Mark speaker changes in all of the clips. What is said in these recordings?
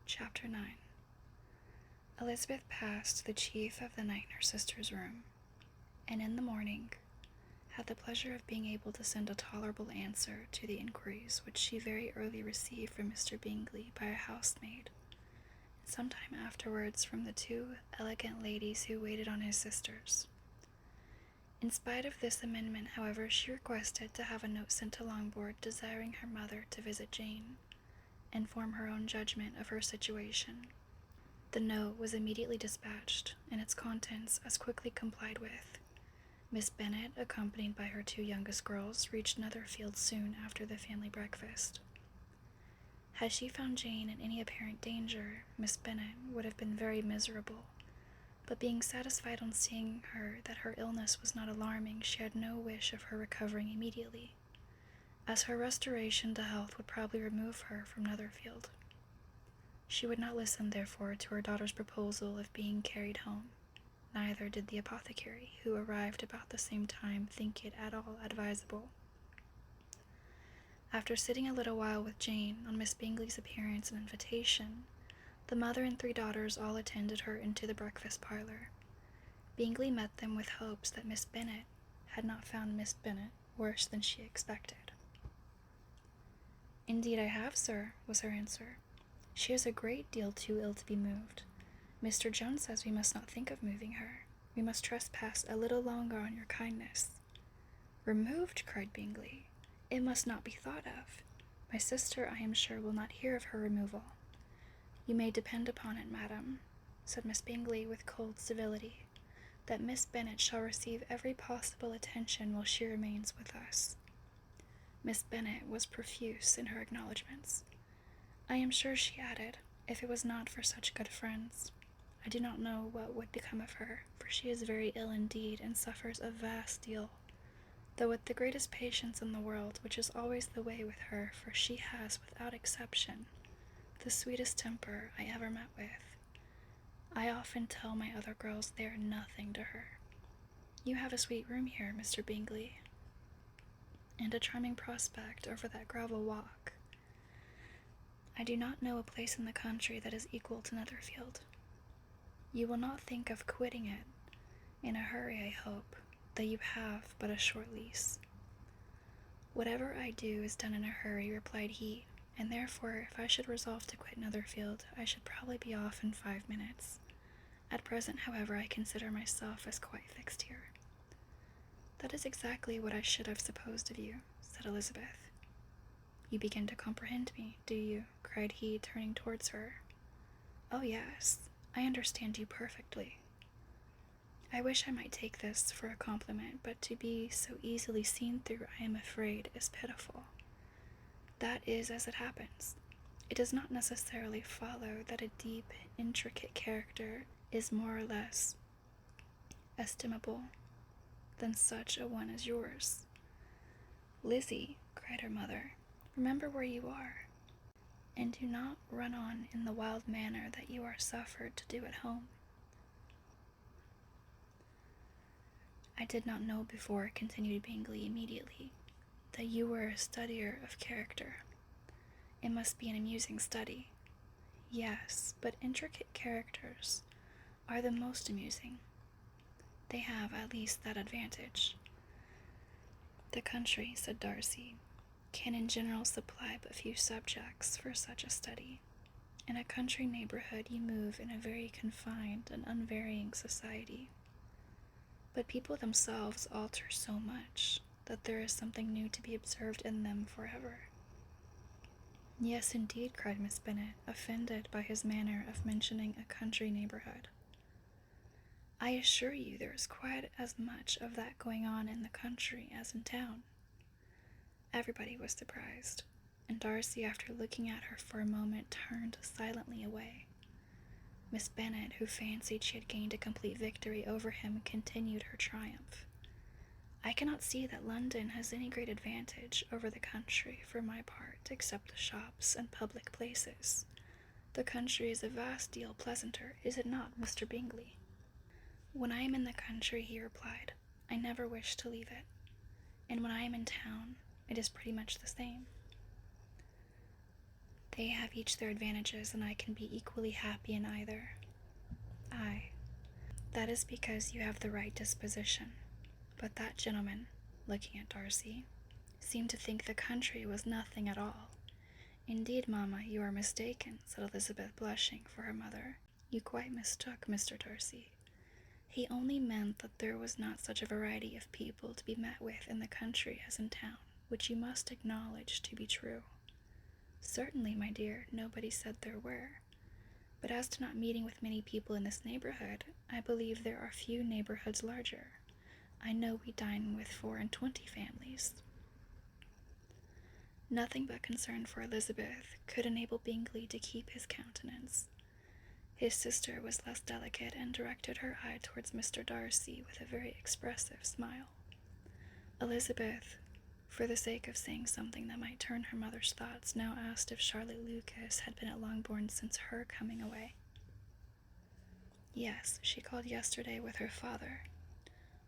Speaker 1: Chapter 9. Elizabeth passed the chief of the night in her sister's room, and in the morning had the pleasure of being able to send a tolerable answer to the inquiries which she very early received from Mr. Bingley by a housemaid, and some time afterwards from the two elegant ladies who waited on his sisters. In spite of this amendment, however, she requested to have a note sent to Longbourn desiring her mother to visit Jane, and form her own judgment of her situation. The note was immediately dispatched, and its contents as quickly complied with. Miss Bennet, accompanied by her two youngest girls, reached Netherfield soon after the family breakfast. Had she found Jane in any apparent danger, Miss Bennet would have been very miserable, but being satisfied on seeing her that her illness was not alarming, she had no wish of her recovering immediately, as her restoration to health would probably remove her from Netherfield. She would not listen, therefore, to her daughter's proposal of being carried home. Neither did the apothecary, who arrived about the same time, think it at all advisable. After sitting a little while with Jane, on Miss Bingley's appearance and invitation, the mother and three daughters all attended her into the breakfast parlor. Bingley met them with hopes that Miss Bennet had not found Miss Bennet worse than she expected. "Indeed I have, sir," was her answer. "She is a great deal too ill to be moved. Mr. Jones says we must not think of moving her. We must trespass a little longer on your kindness." "Removed!" cried Bingley. "It must not be thought of. My sister, I am sure, will not hear of her removal." "You may depend upon it, madam," said Miss Bingley with cold civility, "that Miss Bennet shall receive every possible attention while she remains with us." Miss Bennet was profuse in her acknowledgments. "I am sure," she added, "if it was not for such good friends, I do not know what would become of her, for she is very ill indeed, and suffers a vast deal, though with the greatest patience in the world, which is always the way with her, for she has, without exception, the sweetest temper I ever met with. I often tell my other girls they are nothing to her. You have a sweet room here, Mr. Bingley, and a charming prospect over that gravel walk. I do not know a place in the country that is equal to Netherfield. You will not think of quitting it in a hurry, I hope, though you have but a short lease." "Whatever I do is done in a hurry," replied he, "and therefore, if I should resolve to quit Netherfield, I should probably be off in 5 minutes. At present, however, I consider myself as quite fixed here." "That is exactly what I should have supposed of you," said Elizabeth. "You begin to comprehend me, do you?" cried he, turning towards her. "Oh, yes, I understand you perfectly. I wish I might take this for a compliment, but to be so easily seen through, I am afraid, is pitiful. That is as it happens. It does not necessarily follow that a deep, intricate character is more or less estimable than such a one as yours." "Lizzie," cried her mother, "remember where you are, and do not run on in the wild manner that you are suffered to do at home." "I did not know before," continued Bingley immediately, "that you were a studier of character. It must be an amusing study." "Yes, but intricate characters are the most amusing. They have at least that advantage." "The country," said Darcy, "can in general supply but few subjects for such a study. In a country neighborhood you move in a very confined and unvarying society. But people themselves alter so much that there is something new to be observed in them forever." "Yes, indeed," cried Miss Bennet, offended by his manner of mentioning a country neighborhood. "I assure you there is quite as much of that going on in the country as in town." Everybody was surprised, and Darcy, after looking at her for a moment, turned silently away. Miss Bennet, who fancied she had gained a complete victory over him, continued her triumph. "I cannot see that London has any great advantage over the country, for my part, except the shops and public places. The country is a vast deal pleasanter, is it not, Mr. Bingley?" "When I am in the country," he replied, "I never wish to leave it, and when I am in town, it is pretty much the same." They have each their advantages, and I can be equally happy in either. Aye, that is because you have the right disposition. But that gentleman, looking at Darcy, seemed to think the country was nothing at all. Indeed, mamma, you are mistaken, said Elizabeth, blushing for her mother. You quite mistook Mr. Darcy. He only meant that there was not such a variety of people to be met with in the country as in town, which you must acknowledge to be true. Certainly, my dear, nobody said there were. But as to not meeting with many people in this neighborhood, I believe there are few neighborhoods larger. I know we dine with 24 families. Nothing but concern for Elizabeth could enable Bingley to keep his countenance. His sister was less delicate and directed her eye towards Mr. Darcy with a very expressive smile. Elizabeth, for the sake of saying something that might turn her mother's thoughts, now asked if Charlotte Lucas had been at Longbourn since her coming away. Yes, she called yesterday with her father.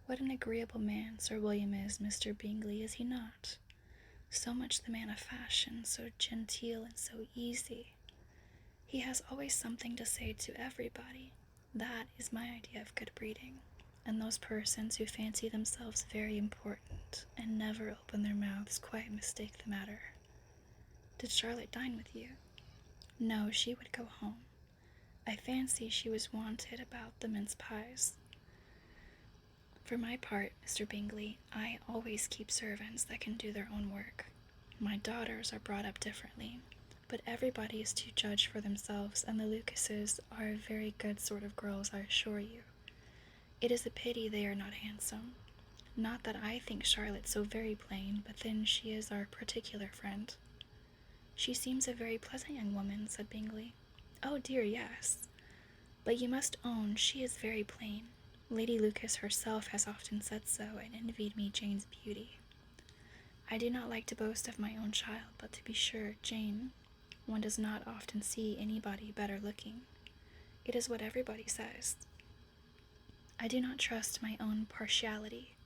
Speaker 1: What an agreeable man Sir William is, Mr. Bingley, is he not? So much the man of fashion, so genteel and so easy. He has always something to say to everybody. That is my idea of good breeding. And those persons who fancy themselves very important and never open their mouths quite mistake the matter. Did Charlotte dine with you? No, she would go home. I fancy she was wanted about the mince pies. For my part, Mr. Bingley, I always keep servants that can do their own work. My daughters are brought up differently, but everybody is to judge for themselves, and the Lucases are a very good sort of girls, I assure you. It is a pity they are not handsome. Not that I think Charlotte so very plain, but then she is our particular friend. She seems a very pleasant young woman, said Bingley. Oh dear, yes. But you must own she is very plain. Lady Lucas herself has often said so, and envied me Jane's beauty. I do not like to boast of my own child, but to be sure, Jane, one does not often see anybody better looking. It is what everybody says. I do not trust my own partiality.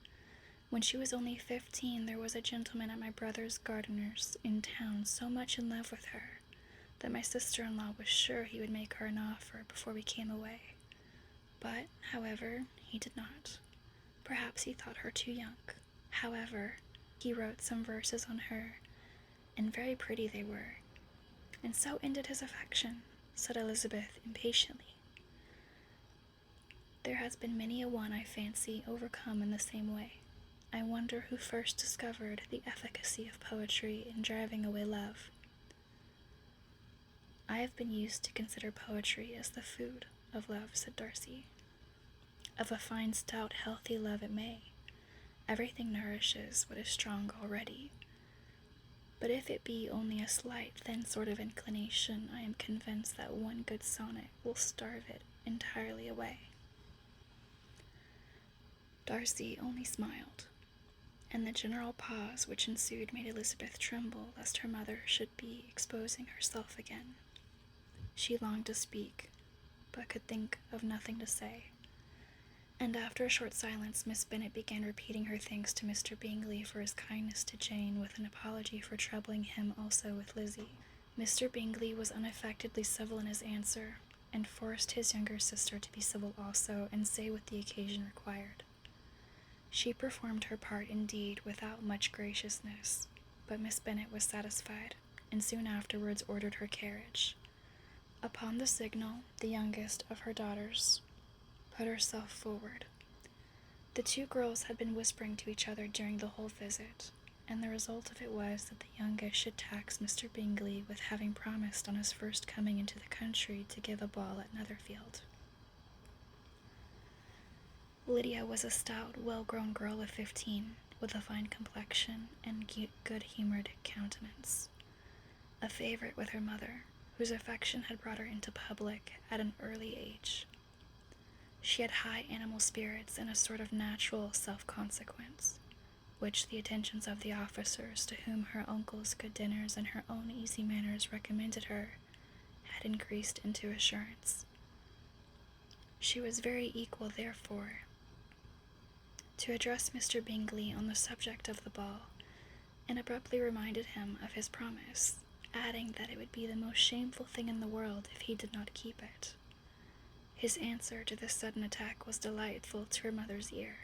Speaker 1: When she was only 15, there was a gentleman at my brother's gardener's in town so much in love with her, that my sister-in-law was sure he would make her an offer before we came away. But, however, he did not. Perhaps he thought her too young. However, he wrote some verses on her, and very pretty they were. And so ended his affection, said Elizabeth impatiently. There has been many a one, I fancy, overcome in the same way. I wonder who first discovered the efficacy of poetry in driving away love. I have been used to consider poetry as the food of love, said Darcy. Of a fine, stout, healthy love it may. Everything nourishes what is strong already. But if it be only a slight, thin sort of inclination, I am convinced that one good sonnet will starve it entirely away. Darcy only smiled, and the general pause which ensued made Elizabeth tremble lest her mother should be exposing herself again. She longed to speak, but could think of nothing to say. And after a short silence, Miss Bennet began repeating her thanks to Mr. Bingley for his kindness to Jane, with an apology for troubling him also with Lizzie. Mr. Bingley was unaffectedly civil in his answer, and forced his younger sister to be civil also, and say what the occasion required. She performed her part indeed without much graciousness, but Miss Bennet was satisfied, and soon afterwards ordered her carriage. Upon the signal, the youngest of her daughters put herself forward. The two girls had been whispering to each other during the whole visit, and the result of it was that the youngest should tax Mr. Bingley with having promised on his first coming into the country to give a ball at Netherfield. Lydia was a stout, well-grown girl of 15, with a fine complexion and good-humored countenance, a favorite with her mother, whose affection had brought her into public at an early age. She had high animal spirits and a sort of natural self-consequence, which the attentions of the officers, to whom her uncle's good dinners and her own easy manners recommended her, had increased into assurance. She was very equal, therefore, to address Mr. Bingley on the subject of the ball, and abruptly reminded him of his promise, adding that it would be the most shameful thing in the world if he did not keep it. His answer to this sudden attack was delightful to her mother's ear.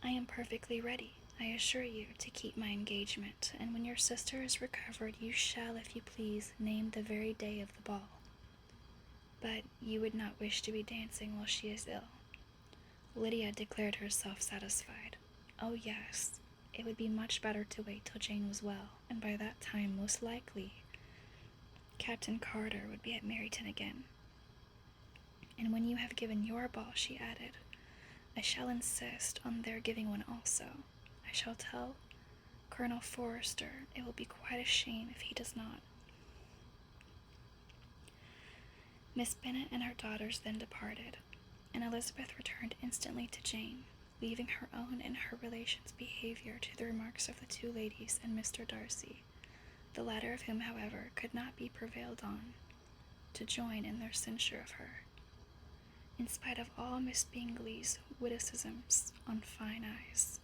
Speaker 1: "I am perfectly ready, I assure you, to keep my engagement, and when your sister is recovered you shall, if you please, name the very day of the ball. But you would not wish to be dancing while she is ill?" Lydia declared herself satisfied. Oh yes, it would be much better to wait till Jane was well, and by that time, most likely, Captain Carter would be at Meryton again. "And when you have given your ball," she added, "I shall insist on their giving one also. I shall tell Colonel Forster it will be quite a shame if he does not." Miss Bennet and her daughters then departed, and Elizabeth returned instantly to Jane, leaving her own and her relations' behavior to the remarks of the two ladies and Mr. Darcy, the latter of whom, however, could not be prevailed on to join in their censure of her, in spite of all Miss Bingley's witticisms on fine eyes.